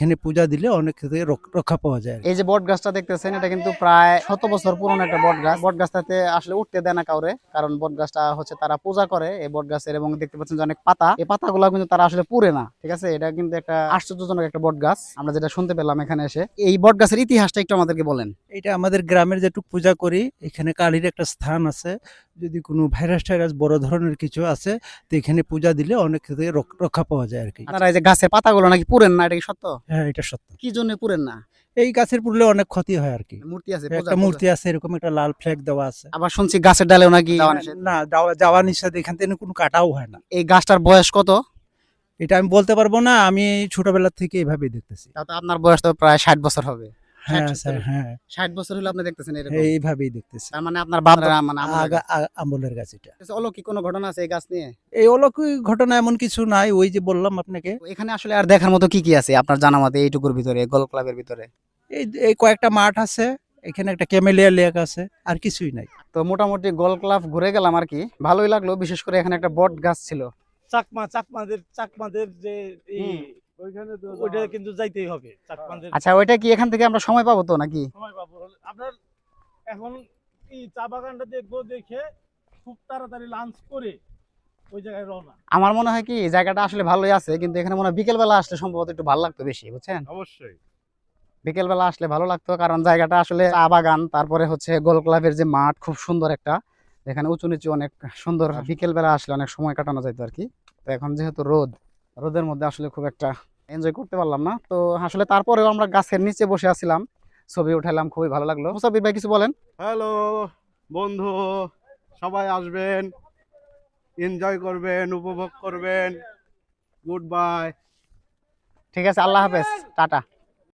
এখানে পূজা দিলে অনেক থেকে রক্ষা পাওয়া যায়। এই যে বট গাছটা দেখতেছেন, এটা কিন্তু প্রায় 100 বছর পুরনো একটা বট গাছ। বট গাছটাতে আসলে উঠতে দেয় না কাউরে, কারণ বট গাছটা হচ্ছে তারা পূজা করে এই বট গাছের। এবং দেখতে পাচ্ছেন যে অনেক পাতা, এই পাতাগুলো কিন্তু তারা আসলে পুড়ে না। ঠিক আছে, এটা কিন্তু একটা আশ্চর্যজনক একটা বট গাছ আমরা যেটা শুনতে পেলাম এখানে এসে। এই বট গাছের ইতিহাসটা একটু আমাদেরকে বলেন। এটা আমাদের গ্রামের যেটুকু পূজা করি, এখানে কালীর একটা স্থান আছে। যদি কোনো ভাইরাস টাইরাস বড় ধরনের কিছু আছে, তো এখানে পূজা দিলে অনেক থেকে রক্ষা পাওয়া যায় আর কি। আপনারা এই যে গাছের পাতাগুলো নাকি পুড়েন না, এটা কি সত্য? হ্যাঁ, এটা সত্য। কি জন্য পুড়েন না? এই গাছের পুড়লে অনেক ক্ষতি হয় আর কি। মূর্তি আছে, একটা মূর্তি আছে, এরকম একটা লাল ফ্ল্যাগ দেওয়া আছে। আবার শুনছি গাছের ডালেও নাকি যাওয়া নিষেধ। না, যাওয়া নিষেধ। এখান থেকে কোনো কাটাও হয় না। এই গাছটার বয়স কত? এটা আমি বলতে পারবো না, আমি ছোটবেলা থেকে এভাবেই দেখতেছি। তাও আপনার বয়স তো প্রায় 60 বছর হবে। হ্যাঁ স্যার, হ্যাঁ 60 বছর হলো আপনি দেখতেছেন এরকম। এইভাবেই দেখতেছি। তার মানে আপনার বাবা মানে আমলের গাছ এটা। অলৌকিক কোনো ঘটনা আছে এই গাছ নিয়ে? এই অলৌকিক ঘটনা এমন কিছু নাই, ওই যে বললাম আপনাকে। এখানে আসলে আর দেখার মতো কি কি আছে আপনার জানা মতে এইটুকুর ভিতরে, গল্ফ ক্লাবের ভিতরে? এই কয়েকটা মাঠ আছে, এখানে একটা ক্যামেলিয়া লেক আছে, আর কিছুই নাই। তো মোটামুটি গল্ফ ক্লাব ঘুরে গেলাম আর কি, ভালোই লাগলো। বিশেষ করে এখানে একটা বট গাছ ছিল। চাকমাদের যে ওইখানে তো ওইটা কিন্তু যাইতেই হবে চাকমাদের। আচ্ছা, ওইটা কি এখান থেকে আমরা সময় পাবো তো নাকি? সময় পাবো আপনার। এখন এই চা বাগানটা দেখবো, দেখে খুব তাড়াতাড়ি লাঞ্চ করে ওই জায়গায় রওনা। আমার মনে হয় কি জায়গাটা আসলে ভালোই আছে, কিন্তু এখানে মনে হয় বিকেল বেলা আসলে সম্ভবত একটু ভালো লাগতো বেশি, বুঝছেন? অবশ্যই বিকেল বেলা আসলে ভালো লাগতো, কারণ জায়গাটা আসলে চা বাগান, তারপরে হচ্ছে গোল ক্লাবের যে মাঠ, খুব সুন্দর একটা, এখানে উঁচু নিচু অনেক সুন্দর। বিকেল বেলা আসলে অনেক সময় কাটানো যেত আর কি। তো এখন যেহেতু রোদের মধ্যে আসলে খুব একটা এনজয় করতে পারলাম না। তো আসলে তারপরেও আমরা গাছের নিচে বসে আছিলাম, ছবি উঠাইলাম, খুবই ভালো লাগলো। মুসাফির ভাই কিছু বলেন। হ্যালো বন্ধু, সবাই আসবেন, এনজয় করবেন, উপভোগ করবেন। Good bye. ঠিক আছে, আল্লাহ হাফেজ, টাটা।